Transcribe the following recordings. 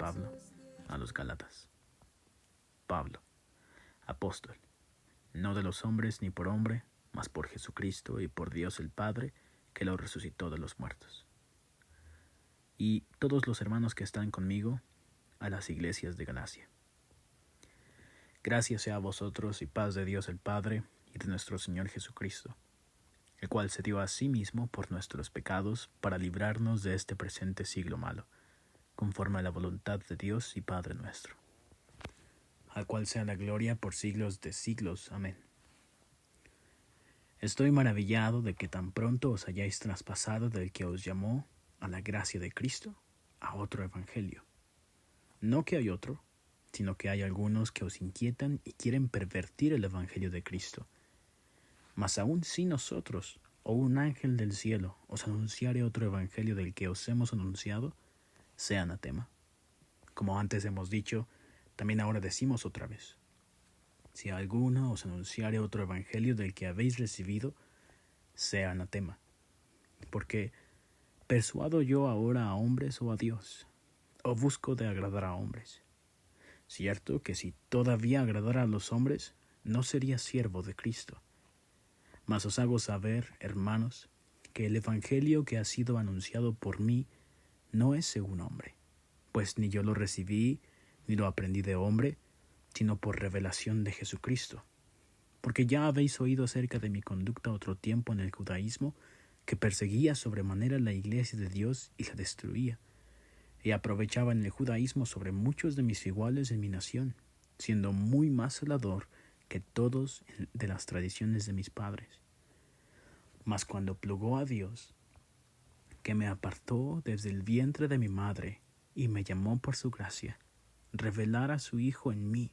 Pablo a los Gálatas. Pablo, apóstol, no de los hombres ni por hombre, mas por Jesucristo y por Dios el Padre, que lo resucitó de los muertos. Y todos los hermanos que están conmigo, a las iglesias de Galacia. Gracias sea a vosotros y paz de Dios el Padre y de nuestro Señor Jesucristo, el cual se dio a sí mismo por nuestros pecados para librarnos de este presente siglo malo, conforme a la voluntad de Dios y Padre nuestro, al cual sea la gloria por siglos de siglos. Amén. Estoy maravillado de que tan pronto os hayáis traspasado del que os llamó a la gracia de Cristo a otro evangelio. No que hay otro, sino que hay algunos que os inquietan y quieren pervertir el evangelio de Cristo. Mas aun si nosotros, o un ángel del cielo, os anunciare otro evangelio del que os hemos anunciado, sea anatema. Como antes hemos dicho, también ahora decimos otra vez. Si alguno os anunciare otro evangelio del que habéis recibido, sea anatema. Porque, ¿persuado yo ahora a hombres o a Dios? ¿O busco de agradar a hombres? Cierto que si todavía agradara a los hombres, no sería siervo de Cristo. Mas os hago saber, hermanos, que el evangelio que ha sido anunciado por mí no es según hombre, pues ni yo lo recibí ni lo aprendí de hombre, sino por revelación de Jesucristo. Porque ya habéis oído acerca de mi conducta otro tiempo en el judaísmo, que perseguía sobremanera la iglesia de Dios y la destruía, y aprovechaba en el judaísmo sobre muchos de mis iguales en mi nación, siendo muy más celador que todos de las tradiciones de mis padres. Mas cuando plugó a Dios, que me apartó desde el vientre de mi madre y me llamó por su gracia, revelar a su Hijo en mí,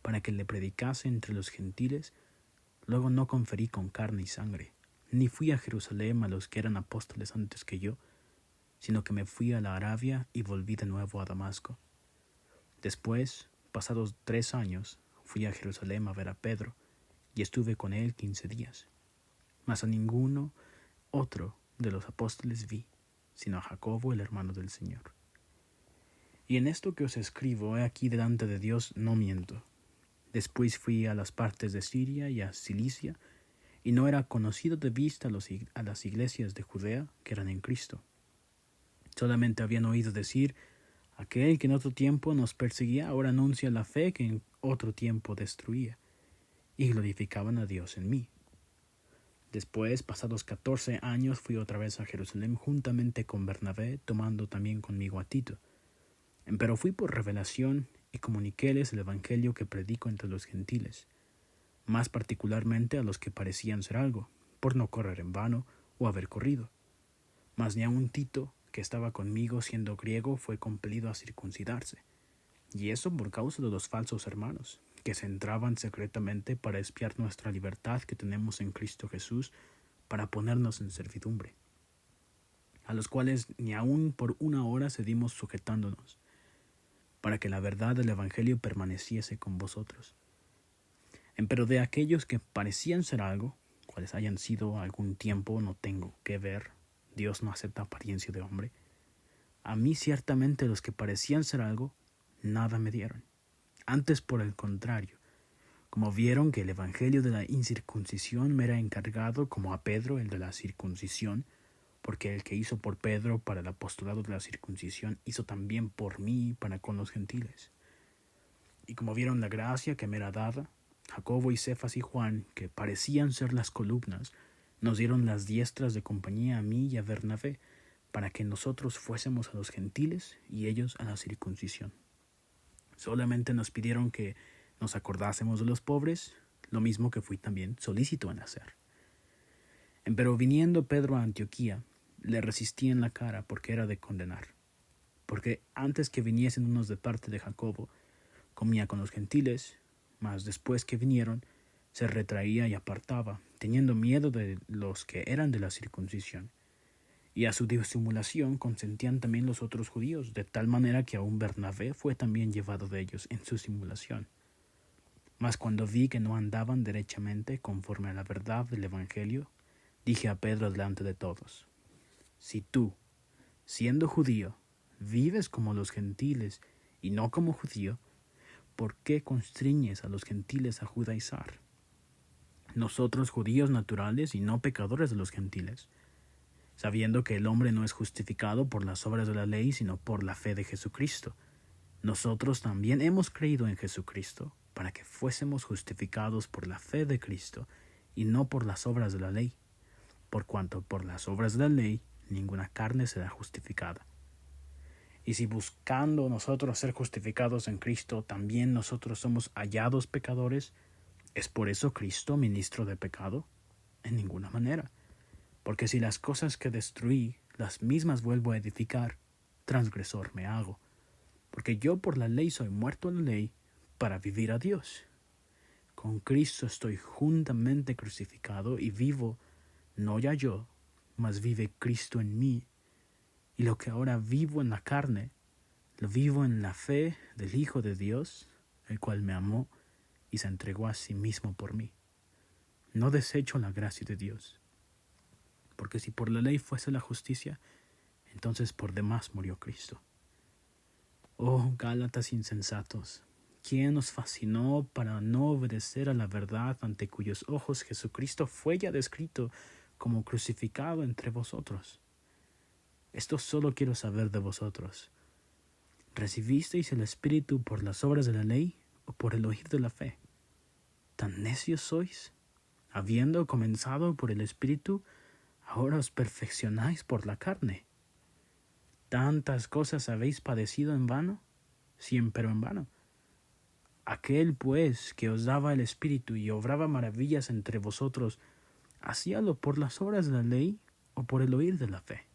para que le predicase entre los gentiles, luego no conferí con carne y sangre, ni fui a Jerusalén a los que eran apóstoles antes que yo, sino que me fui a la Arabia y volví de nuevo a Damasco. Después, pasados 3 años, fui a Jerusalén a ver a Pedro, y estuve con él 15 días. Mas a ninguno otro de los apóstoles vi, sino a Jacobo, el hermano del Señor. Y en esto que os escribo, he aquí delante de Dios no miento. Después fui a las partes de Siria y a Cilicia, y no era conocido de vista a las iglesias de Judea que eran en Cristo. Solamente habían oído decir, aquel que en otro tiempo nos perseguía ahora anuncia la fe que en otro tiempo destruía, y glorificaban a Dios en mí. Después, pasados 14 años, fui otra vez a Jerusalén juntamente con Bernabé, tomando también conmigo a Tito. Pero fui por revelación y comuniquéles el evangelio que predico entre los gentiles, más particularmente a los que parecían ser algo, por no correr en vano o haber corrido. Mas ni aun Tito, que estaba conmigo siendo griego, fue compelido a circuncidarse, y eso por causa de los falsos hermanos, que se entraban secretamente para espiar nuestra libertad que tenemos en Cristo Jesús, para ponernos en servidumbre, a los cuales ni aun por una hora cedimos sujetándonos, para que la verdad del evangelio permaneciese con vosotros. Empero de aquellos que parecían ser algo, cuales hayan sido algún tiempo, no tengo que ver, Dios no acepta apariencia de hombre. A mí ciertamente los que parecían ser algo, nada me dieron. Antes por el contrario, como vieron que el evangelio de la incircuncisión me era encargado como a Pedro el de la circuncisión, porque el que hizo por Pedro para el apostolado de la circuncisión hizo también por mí para con los gentiles. Y como vieron la gracia que me era dada, Jacobo y Cefas y Juan, que parecían ser las columnas, nos dieron las diestras de compañía a mí y a Bernabé, para que nosotros fuésemos a los gentiles y ellos a la circuncisión. Solamente nos pidieron que nos acordásemos de los pobres, lo mismo que fui también solícito en hacer. Empero viniendo Pedro a Antioquía, le resistí en la cara porque era de condenar. Porque antes que viniesen unos de parte de Jacobo, comía con los gentiles, mas después que vinieron, se retraía y apartaba, teniendo miedo de los que eran de la circuncisión. Y a su disimulación consentían también los otros judíos, de tal manera que aun Bernabé fue también llevado de ellos en su simulación. Mas cuando vi que no andaban derechamente conforme a la verdad del evangelio, dije a Pedro delante de todos: si tú, siendo judío, vives como los gentiles y no como judío, ¿por qué constriñes a los gentiles a judaizar? Nosotros judíos naturales y no pecadores de los gentiles, sabiendo que el hombre no es justificado por las obras de la ley, sino por la fe de Jesucristo. Nosotros también hemos creído en Jesucristo para que fuésemos justificados por la fe de Cristo y no por las obras de la ley, por cuanto por las obras de la ley ninguna carne será justificada. Y si buscando nosotros ser justificados en Cristo, también nosotros somos hallados pecadores, ¿es por eso Cristo ministro de pecado? En ninguna manera. Porque si las cosas que destruí, las mismas vuelvo a edificar, transgresor me hago. Porque yo por la ley soy muerto a la ley para vivir a Dios. Con Cristo estoy juntamente crucificado y vivo, no ya yo, mas vive Cristo en mí. Y lo que ahora vivo en la carne, lo vivo en la fe del Hijo de Dios, el cual me amó y se entregó a sí mismo por mí. No desecho la gracia de Dios, porque si por la ley fuese la justicia, entonces por demás murió Cristo. Oh, Gálatas insensatos, ¿quién os fascinó para no obedecer a la verdad ante cuyos ojos Jesucristo fue ya descrito como crucificado entre vosotros? Esto solo quiero saber de vosotros. ¿Recibisteis el Espíritu por las obras de la ley o por el oír de la fe? ¿Tan necios sois? Habiendo comenzado por el Espíritu, ahora os perfeccionáis por la carne. ¿Tantas cosas habéis padecido en vano? Siempre en vano. Aquel, pues, que os daba el Espíritu y obraba maravillas entre vosotros, ¿hacíalo por las obras de la ley o por el oír de la fe?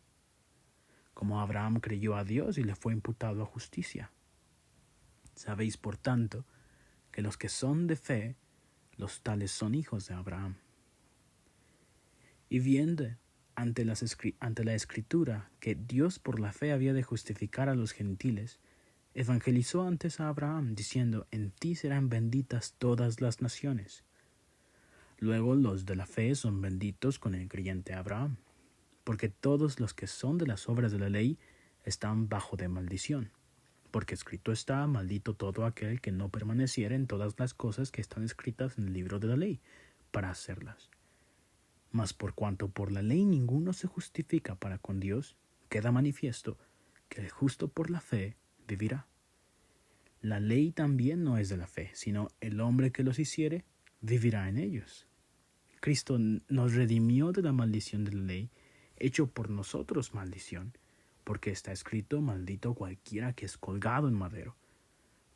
Como Abraham creyó a Dios y le fue imputado a justicia. Sabéis, por tanto, que los que son de fe, los tales son hijos de Abraham. Y viendo ante la Escritura que Dios por la fe había de justificar a los gentiles, evangelizó antes a Abraham, diciendo: en ti serán benditas todas las naciones. Luego los de la fe son benditos con el creyente Abraham, porque todos los que son de las obras de la ley están bajo de maldición. Porque escrito está: maldito todo aquel que no permaneciera en todas las cosas que están escritas en el libro de la ley, para hacerlas. Mas por cuanto por la ley ninguno se justifica para con Dios, queda manifiesto que el justo por la fe vivirá. La ley también no es de la fe, sino el hombre que los hiciere, vivirá en ellos. Cristo nos redimió de la maldición de la ley, hecho por nosotros maldición, porque está escrito: maldito cualquiera que es colgado en madero,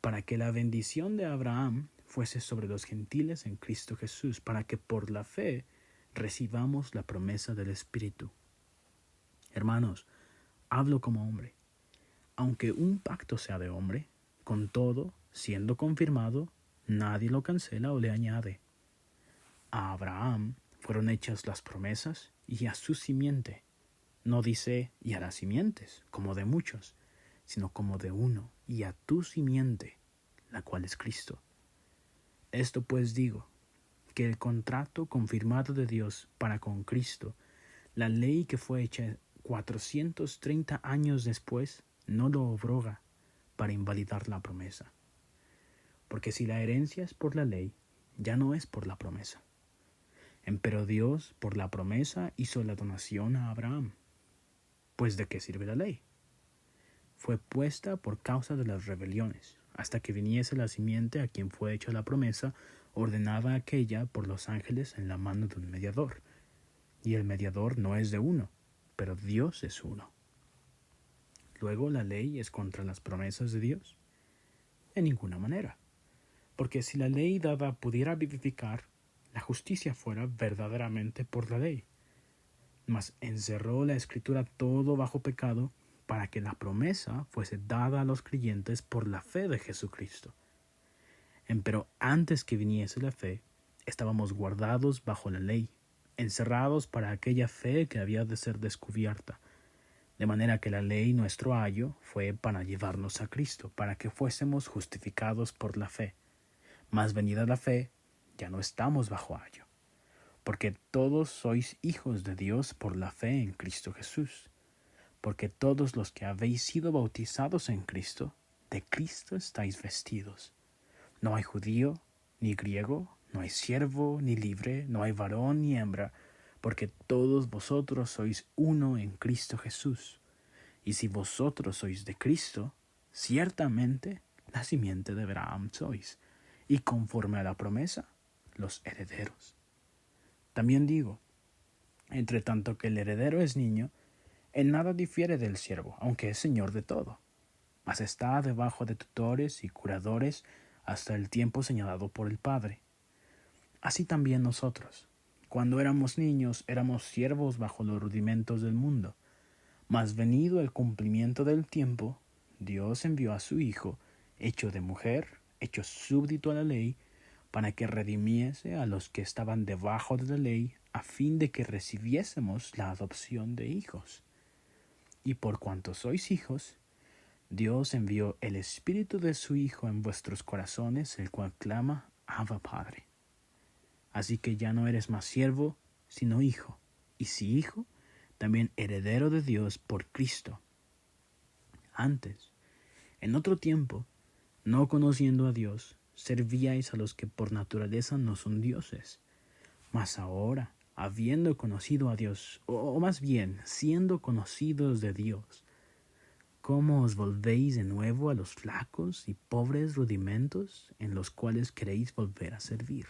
para que la bendición de Abraham fuese sobre los gentiles en Cristo Jesús, para que por la fe recibamos la promesa del Espíritu. Hermanos, hablo como hombre. Aunque un pacto sea de hombre, con todo, siendo confirmado, nadie lo cancela o le añade. A Abraham fueron hechas las promesas y a su simiente. No dice y a las simientes, como de muchos, sino como de uno, y a tu simiente, la cual es Cristo. Esto pues digo, que el contrato confirmado de Dios para con Cristo, la ley que fue hecha 430 años después, no lo abroga para invalidar la promesa. Porque si la herencia es por la ley, ya no es por la promesa. Empero Dios, por la promesa, hizo la donación a Abraham. Pues ¿de qué sirve la ley? Fue puesta por causa de las rebeliones, hasta que viniese la simiente a quien fue hecha la promesa, ordenada aquella por los ángeles en la mano de un mediador. Y el mediador no es de uno, pero Dios es uno. Luego, ¿la ley es contra las promesas de Dios? En ninguna manera. Porque si la ley dada pudiera vivificar, la justicia fuera verdaderamente por la ley. Mas encerró la Escritura todo bajo pecado, para que la promesa fuese dada a los creyentes por la fe de Jesucristo. Empero antes que viniese la fe, estábamos guardados bajo la ley, encerrados para aquella fe que había de ser descubierta, de manera que la ley, nuestro ayo, fue para llevarnos a Cristo, para que fuésemos justificados por la fe. Mas venida la fe, ya no estamos bajo ayo, porque todos sois hijos de Dios por la fe en Cristo Jesús. porque todos los que habéis sido bautizados en Cristo, de Cristo estáis vestidos. No hay judío, ni griego, no hay siervo, ni libre, no hay varón, ni hembra, porque todos vosotros sois uno en Cristo Jesús. Y si vosotros sois de Cristo, ciertamente la simiente de Abraham sois, y conforme a la promesa, los herederos. También digo, entre tanto que el heredero es niño, en nada difiere del siervo, aunque es señor de todo, mas está debajo de tutores y curadores hasta el tiempo señalado por el Padre. Así también nosotros, cuando éramos niños, éramos siervos bajo los rudimentos del mundo. Mas venido el cumplimiento del tiempo, Dios envió a su Hijo, hecho de mujer, hecho súbdito a la ley, para que redimiese a los que estaban debajo de la ley, a fin de que recibiésemos la adopción de hijos. Y por cuanto sois hijos, Dios envió el Espíritu de su Hijo en vuestros corazones, el cual clama, Abba Padre. Así que ya no eres más siervo, sino hijo, y si hijo, también heredero de Dios por Cristo. Antes, en otro tiempo, no conociendo a Dios, servíais a los que por naturaleza no son dioses. Mas ahora, habiendo conocido a Dios, o más bien, siendo conocidos de Dios, ¿cómo os volvéis de nuevo a los flacos y pobres rudimentos en los cuales queréis volver a servir?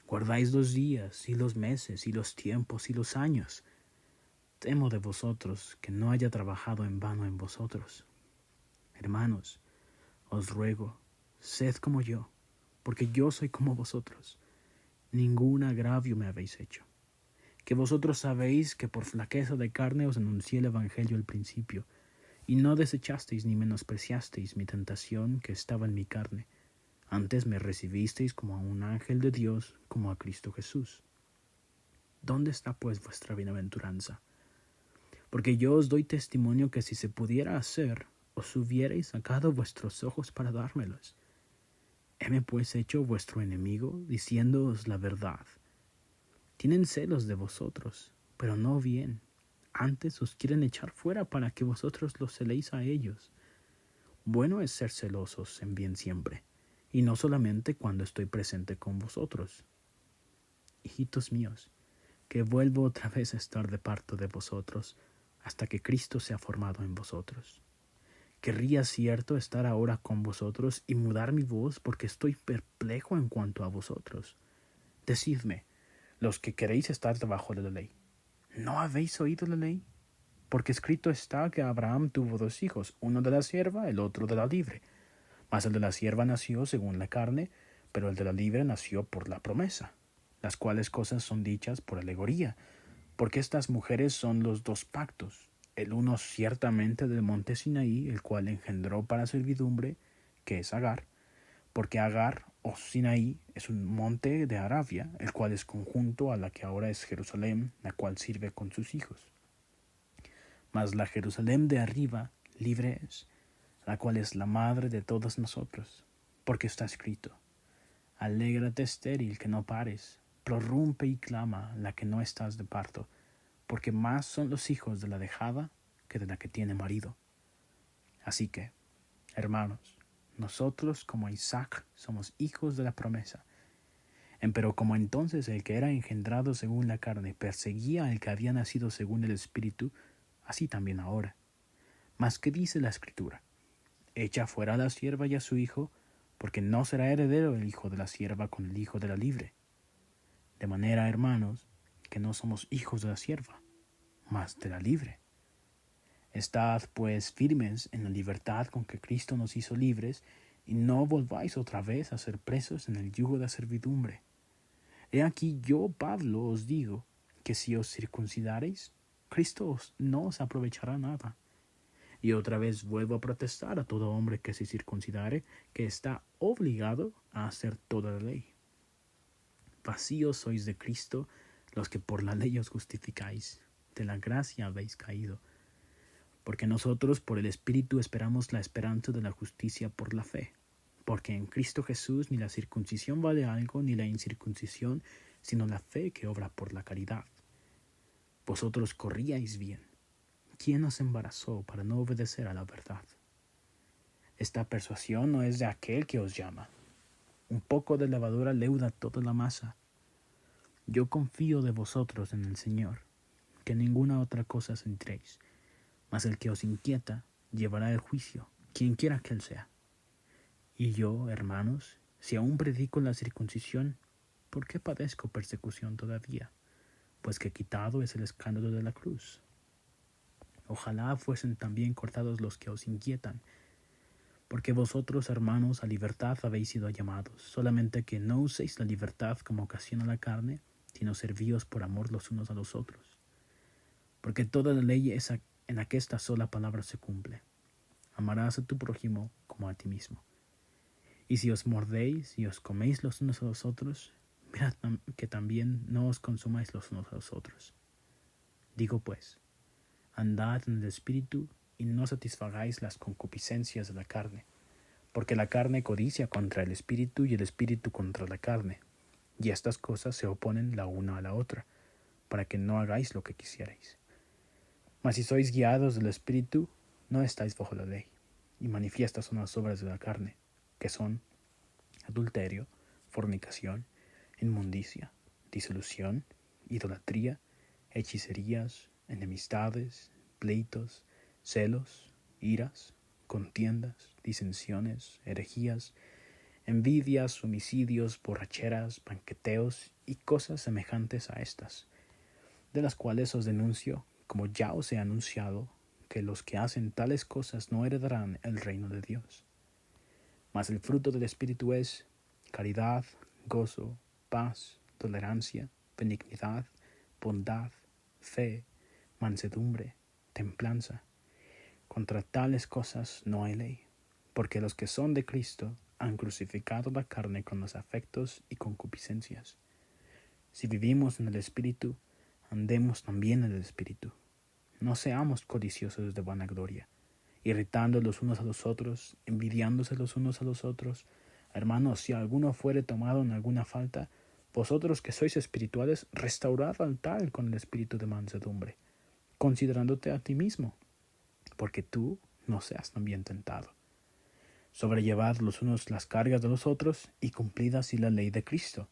Guardáis los días y los meses y los tiempos y los años. Temo de vosotros que no haya trabajado en vano en vosotros. Hermanos, os ruego, sed como yo, porque yo soy como vosotros. Ningún agravio me habéis hecho. Que vosotros sabéis que por flaqueza de carne os anuncié el Evangelio al principio, y no desechasteis ni menospreciasteis mi tentación que estaba en mi carne. Antes me recibisteis como a un ángel de Dios, como a Cristo Jesús. ¿Dónde está pues vuestra bienaventuranza? Porque yo os doy testimonio que si se pudiera hacer, os hubierais sacado vuestros ojos para dármelos. Heme pues hecho vuestro enemigo, diciéndoos la verdad. Tienen celos de vosotros, pero no bien. Antes os quieren echar fuera para que vosotros los celéis a ellos. Bueno es ser celosos en bien siempre, y no solamente cuando estoy presente con vosotros. Hijitos míos, que vuelvo otra vez a estar de parto de vosotros, hasta que Cristo sea formado en vosotros. Querría cierto estar ahora con vosotros y mudar mi voz, porque estoy perplejo en cuanto a vosotros. Decidme, los que queréis estar debajo de la ley, ¿no habéis oído la ley? Porque escrito está que Abraham tuvo 2 hijos, uno de la sierva, el otro de la libre. Mas el de la sierva nació según la carne, pero el de la libre nació por la promesa, las cuales cosas son dichas por alegoría, porque estas mujeres son los 2 pactos, el uno ciertamente del monte Sinaí, el cual engendró para servidumbre, que es Agar, porque Agar o Sinaí es un monte de Arabia, el cual es conjunto a la que ahora es Jerusalén, la cual sirve con sus hijos. Mas la Jerusalén de arriba libre es, la cual es la madre de todos nosotros, porque está escrito, alégrate estéril que no pares, prorrumpe y clama la que no estás de parto, porque más son los hijos de la dejada que de la que tiene marido. Así que, hermanos, nosotros como Isaac somos hijos de la promesa. Empero como entonces el que era engendrado según la carne perseguía al que había nacido según el Espíritu, así también ahora. Mas ¿qué dice la Escritura? Echa fuera a la sierva y a su hijo, porque no será heredero el hijo de la sierva con el hijo de la libre. De manera, hermanos, que no somos hijos de la sierva, mas de la libre. Estad, pues, firmes en la libertad con que Cristo nos hizo libres, y no volváis otra vez a ser presos en el yugo de la servidumbre. He aquí yo, Pablo, os digo, que si os circuncidareis, Cristo no os aprovechará nada. Y otra vez vuelvo a protestar a todo hombre que se circuncidare, que está obligado a hacer toda la ley. Vacíos sois de Cristo los que por la ley os justificáis, de la gracia habéis caído. Porque nosotros por el Espíritu esperamos la esperanza de la justicia por la fe. Porque en Cristo Jesús ni la circuncisión vale algo, ni la incircuncisión, sino la fe que obra por la caridad. Vosotros corríais bien. ¿quién nos embarazó para no obedecer a la verdad? Esta persuasión no es de aquel que os llama. Un poco de levadura leuda toda la masa. Yo confío de vosotros en el Señor, que ninguna otra cosa sentiréis, mas el que os inquieta llevará el juicio, quien quiera que él sea. Y yo, hermanos, si aún predico la circuncisión, ¿por qué padezco persecución todavía? Pues que quitado es el escándalo de la cruz. Ojalá fuesen también cortados los que os inquietan, porque vosotros, hermanos, a libertad habéis sido llamados, solamente que no uséis la libertad como ocasión a la carne, sino servíos por amor los unos a los otros. Porque toda la ley es en aquesta sola palabra se cumple: amarás a tu prójimo como a ti mismo. Y si os mordéis y os coméis los unos a los otros, mirad que también no os consumáis los unos a los otros. Digo pues, andad en el Espíritu y no satisfagáis las concupiscencias de la carne, porque la carne codicia contra el Espíritu y el Espíritu contra la carne, y estas cosas se oponen la una a la otra, para que no hagáis lo que quisierais. Mas si sois guiados del Espíritu, no estáis bajo la ley, y manifiestas son las obras de la carne, que son adulterio, fornicación, inmundicia, disolución, idolatría, hechicerías, enemistades, pleitos, celos, iras, contiendas, disensiones, herejías, envidias, homicidios, borracheras, banqueteos y cosas semejantes a estas, de las cuales os denuncio, como ya os he anunciado, que los que hacen tales cosas no heredarán el reino de Dios. Mas el fruto del Espíritu es caridad, gozo, paz, tolerancia, benignidad, bondad, fe, mansedumbre, templanza. Contra tales cosas no hay ley, porque los que son de Cristo han crucificado la carne con los afectos y concupiscencias. Si vivimos en el Espíritu, andemos también en el Espíritu. No seamos codiciosos de vanagloria, irritando los unos a los otros, envidiándose los unos a los otros. Hermanos, si alguno fuere tomado en alguna falta, vosotros que sois espirituales, restaurad al tal con el espíritu de mansedumbre, considerándote a ti mismo, porque tú no seas también tentado. Sobrellevad los unos las cargas de los otros y cumplid así la ley de Cristo,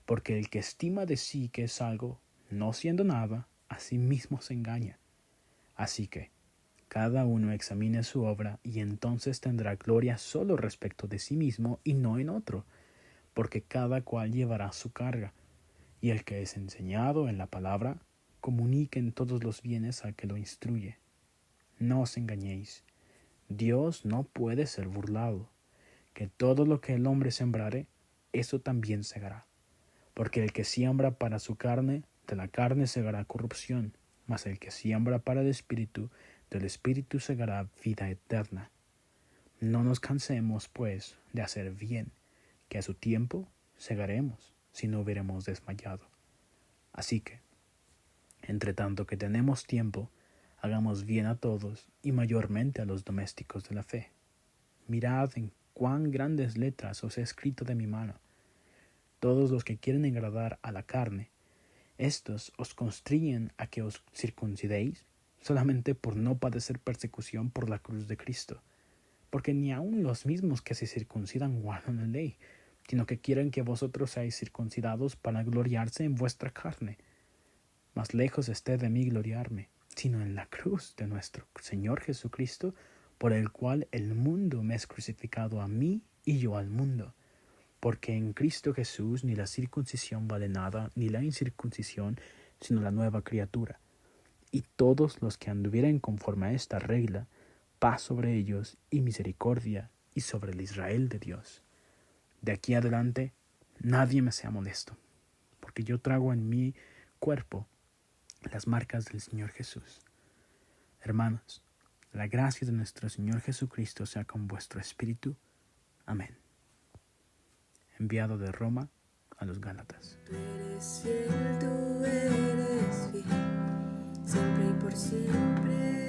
porque el que estima de sí que es algo, no siendo nada, a sí mismo se engaña. Así que cada uno examine su obra y entonces tendrá gloria solo respecto de sí mismo y no en otro, porque cada cual llevará su carga. Y el que es enseñado en la palabra, comunique en todos los bienes al que lo instruye. No os engañéis, Dios no puede ser burlado, que todo lo que el hombre sembrare, eso también segará. Porque el que siembra para su carne, de la carne segará corrupción, mas el que siembra para el Espíritu, del Espíritu segará vida eterna. No nos cansemos, pues, de hacer bien, que a su tiempo segaremos, si no hubiéramos desmayado. Así que, entre tanto que tenemos tiempo, hagamos bien a todos, y mayormente a los domésticos de la fe. Mirad en cuán grandes letras os he escrito de mi mano. Todos los que quieren agradar a la carne, estos os constriñen a que os circuncidéis, solamente por no padecer persecución por la cruz de Cristo. Porque ni aun los mismos que se circuncidan guardan la ley, sino que quieren que vosotros seáis circuncidados para gloriarse en vuestra carne. Mas lejos esté de mí gloriarme, sino en la cruz de nuestro Señor Jesucristo, por el cual el mundo me es crucificado a mí y yo al mundo. Porque en Cristo Jesús ni la circuncisión vale nada, ni la incircuncisión, sino la nueva criatura. Y todos los que anduvieren conforme a esta regla, paz sobre ellos y misericordia, y sobre el Israel de Dios. De aquí adelante, nadie me sea molesto, porque yo trago en mi cuerpo las marcas del Señor Jesús. Hermanos, la gracia de nuestro Señor Jesucristo sea con vuestro espíritu. Amén. Enviado de Roma a los Gálatas. Tú eres fiel, tú eres fiel, siempre y por siempre.